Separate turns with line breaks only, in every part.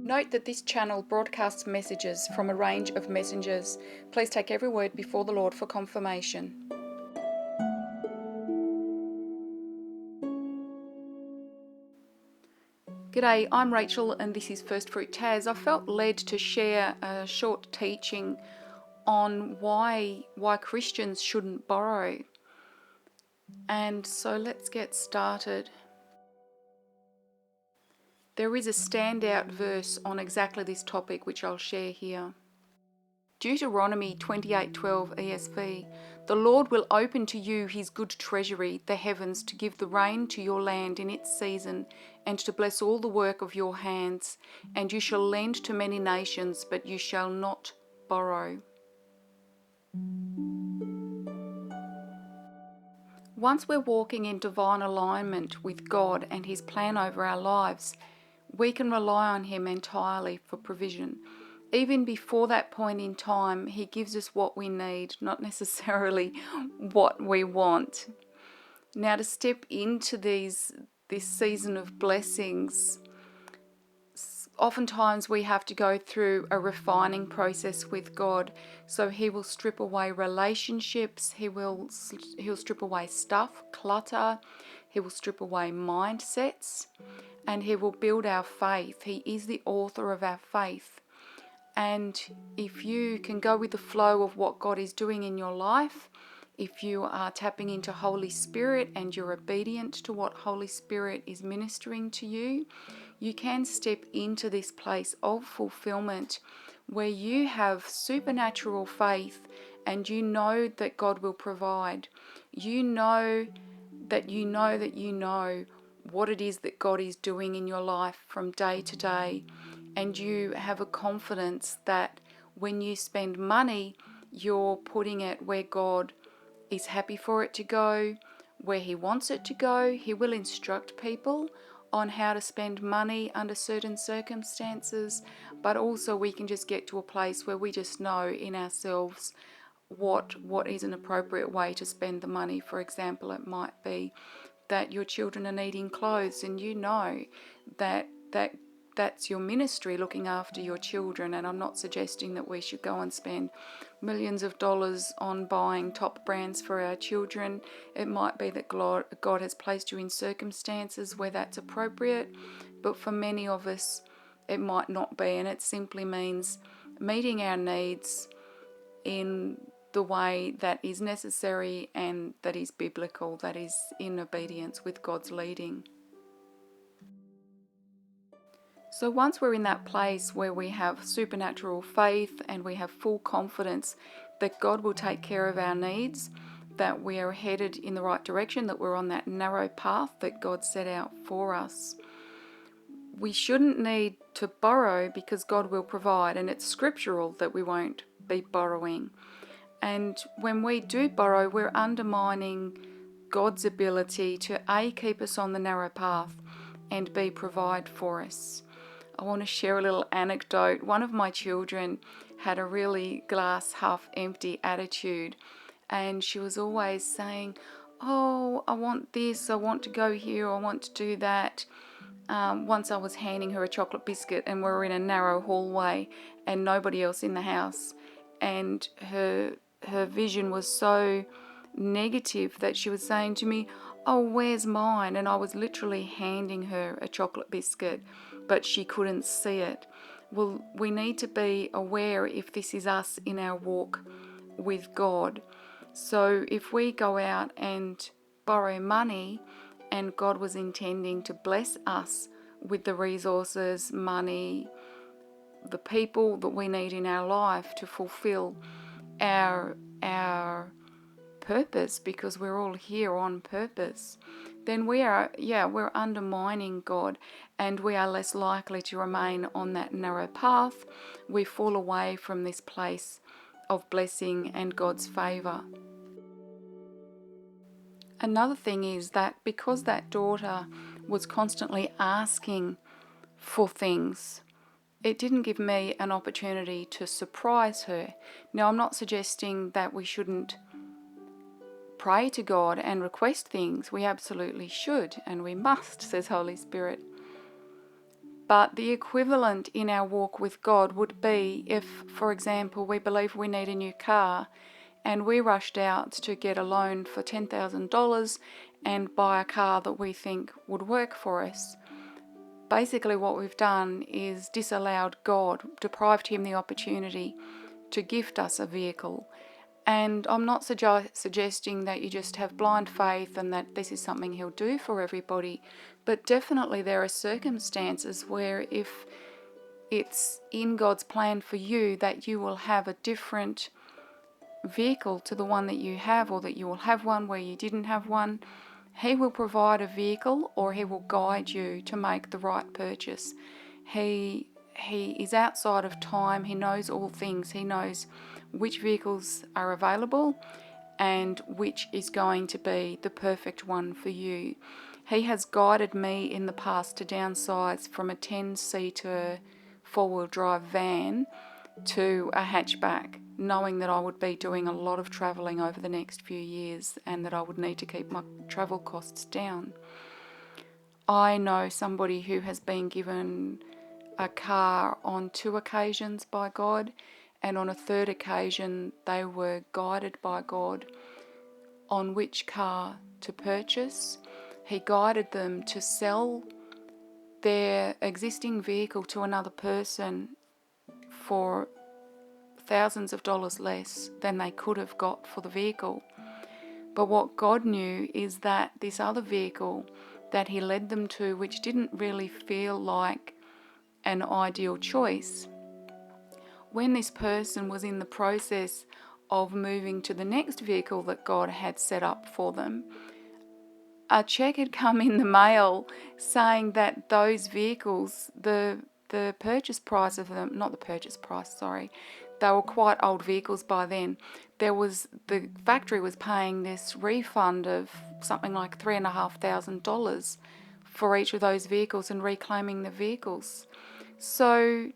Note that this channel broadcasts messages from a range of messengers. Please take every word before the Lord for confirmation. G'day, I'm Rachel and this is FirstFruitTas. I felt led to share a short teaching on why Christians shouldn't borrow. And so let's get started. There is a standout verse on exactly this topic which I'll share here. Deuteronomy 28:12 ESV. The Lord will open to you his good treasury, the heavens, to give the rain to your land in its season, and to bless all the work of your hands. And you shall lend to many nations, but you shall not borrow. Once we're walking in divine alignment with God and his plan over our lives, we can rely on him entirely for provision. Even before that point in time, he gives us what we need, not necessarily what we want. Now, to step into this season of blessings, oftentimes we have to go through a refining process with God. So he will strip away relationships, he'll strip away stuff, clutter, he will strip away mindsets, and he will build our faith. He is the author of our faith. And if you can go with the flow of what God is doing in your life, if you are tapping into Holy Spirit and you're obedient to what Holy Spirit is ministering to you, you can step into this place of fulfillment where you have supernatural faith and you know that God will provide. You know that you know that you know what it is that God is doing in your life from day to day. And you have a confidence that when you spend money, you're putting it where God is happy for it to go, where he wants it to go. He will instruct people on how to spend money under certain circumstances, but also we can just get to a place where we just know in ourselves what is an appropriate way to spend the money. For example, it might be that your children are needing clothes and you know that's your ministry, looking after your children. And I'm not suggesting that we should go and spend millions of dollars on buying top brands for our children. It might be that God has placed you in circumstances where that's appropriate, but for many of us it might not be, and it simply means meeting our needs in the way that is necessary and that is biblical, that is in obedience with God's leading. So once we're in that place where we have supernatural faith and we have full confidence that God will take care of our needs, that we are headed in the right direction, that we're on that narrow path that God set out for us, we shouldn't need to borrow because God will provide, and it's scriptural that we won't be borrowing. And when we do borrow, we're undermining God's ability to A, keep us on the narrow path, and B, provide for us. I want to share a little anecdote. One of my children had a really glass half empty attitude, and she was always saying, oh, I want this, I want to go here, I want to do that. Once I was handing her a chocolate biscuit and we were in a narrow hallway and nobody else in the house, and her vision was so negative that she was saying to me, oh, where's mine? And I was literally handing her a chocolate biscuit, but she couldn't see it. Well, we need to be aware if this is us in our walk with God. So if we go out and borrow money and God was intending to bless us with the resources, money, the people that we need in our life to fulfill our purpose, because we're all here on purpose, then we're undermining God, and we are less likely to remain on that narrow path. We fall away from this place of blessing and God's favor. Another thing is that because that daughter was constantly asking for things, it didn't give me an opportunity to surprise her. Now, I'm not suggesting that we shouldn't pray to God and request things. We absolutely should, and we must, says Holy Spirit. But the equivalent in our walk with God would be if, for example, we believe we need a new car and we rushed out to get a loan for $10,000 and buy a car that we think would work for us. Basically what we've done is disallowed God, deprived him the opportunity to gift us a vehicle. And I'm not suggesting that you just have blind faith and that this is something he'll do for everybody, but definitely there are circumstances where if it's in God's plan for you that you will have a different vehicle to the one that you have, or that you will have one where you didn't have one, he will provide a vehicle, or he will guide you to make the right purchase. He is outside of time. He knows all things. He knows which vehicles are available and which is going to be the perfect one for you. He has guided me in the past to downsize from a 10-seater four-wheel drive van to a hatchback, knowing that I would be doing a lot of travelling over the next few years and that I would need to keep my travel costs down. I know somebody who has been given a car on 2 occasions by God, and on a 3rd occasion they were guided by God on which car to purchase. He guided them to sell their existing vehicle to another person for thousands of dollars less than they could have got for the vehicle. But what God knew is that this other vehicle that he led them to, which didn't really feel like an ideal choice, when this person was in the process of moving to the next vehicle that God had set up for them, a check had come in the mail saying that those vehicles, the purchase price of them, not the purchase price, sorry, they were quite old vehicles by then. The factory was paying this refund of something like $3,500 for each of those vehicles and reclaiming the vehicles. So,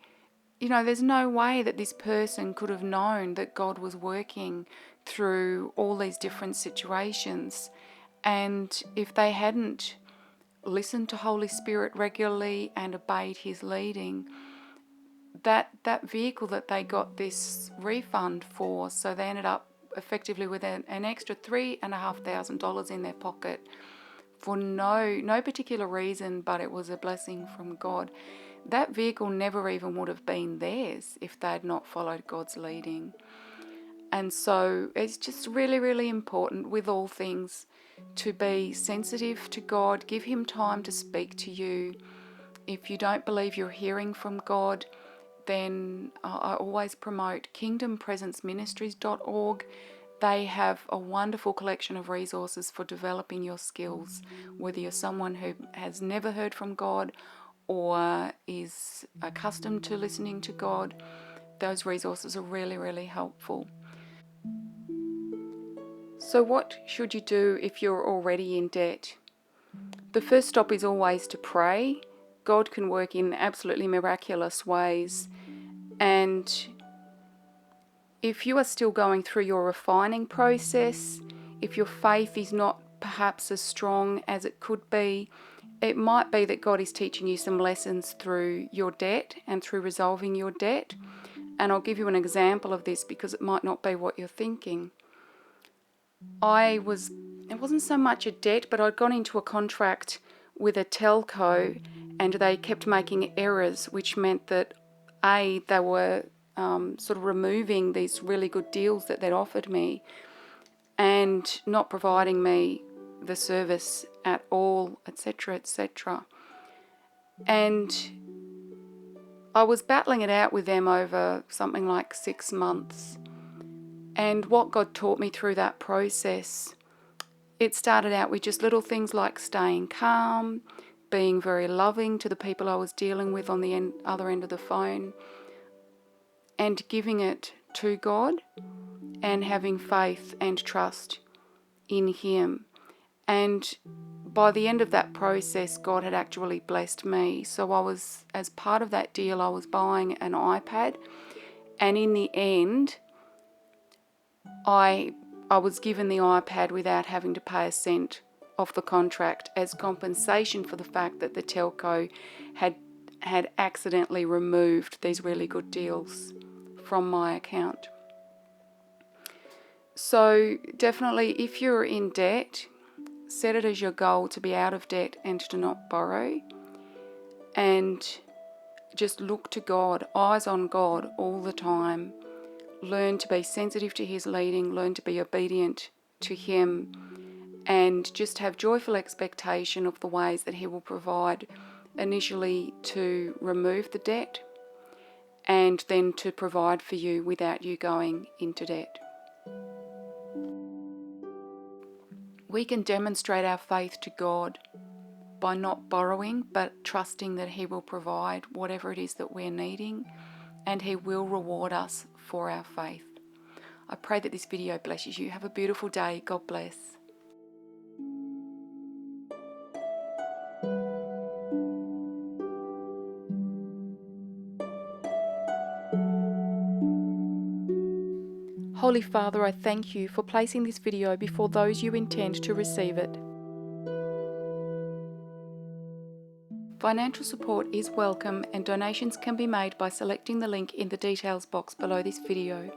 there's no way that this person could have known that God was working through all these different situations. And if they hadn't listened to Holy Spirit regularly and obeyed his leading, that vehicle that they got this refund for, so they ended up effectively with an extra $3,500 in their pocket for no particular reason, but it was a blessing from God. That vehicle never even would have been theirs if they had not followed God's leading. And so it's just really, really important with all things to be sensitive to God. Give him time to speak to you. If you don't believe you're hearing from God, then I always promote kingdompresenceministries.org. They have a wonderful collection of resources for developing your skills, whether you're someone who has never heard from God or is accustomed to listening to God. Those resources are really, really helpful. So what should you do if you're already in debt? The first stop is always to pray. God can work in absolutely miraculous ways. And if you are still going through your refining process, if your faith is not perhaps as strong as it could be, it might be that God is teaching you some lessons through your debt and through resolving your debt. And I'll give you an example of this because it might not be what you're thinking. It wasn't so much a debt, but I'd gone into a contract with a telco and they kept making errors, which meant that they were sort of removing these really good deals that they'd offered me and not providing me the service at all, etc., etc. And I was battling it out with them over something like 6 months. And what God taught me through that process, it started out with just little things like staying calm, being very loving to the people I was dealing with on the other end of the phone, and giving it to God and having faith and trust in him. And by the end of that process, God had actually blessed me. So as part of that deal, I was buying an iPad, and in the end, I was given the iPad without having to pay a cent of the contract as compensation for the fact that the telco had had accidentally removed these really good deals from my account. So definitely, if you're in debt, set it as your goal to be out of debt and to not borrow. And just look to God, eyes on God all the time. Learn to be sensitive to His leading, learn to be obedient to Him, and just have joyful expectation of the ways that He will provide, initially to remove the debt and then to provide for you without you going into debt. We can demonstrate our faith to God by not borrowing, but trusting that He will provide whatever it is that we're needing, and He will reward us for our faith. I pray that this video blesses you. Have a beautiful day. God bless. Holy Father, I thank you for placing this video before those you intend to receive it. Financial support is welcome, and donations can be made by selecting the link in the details box below this video.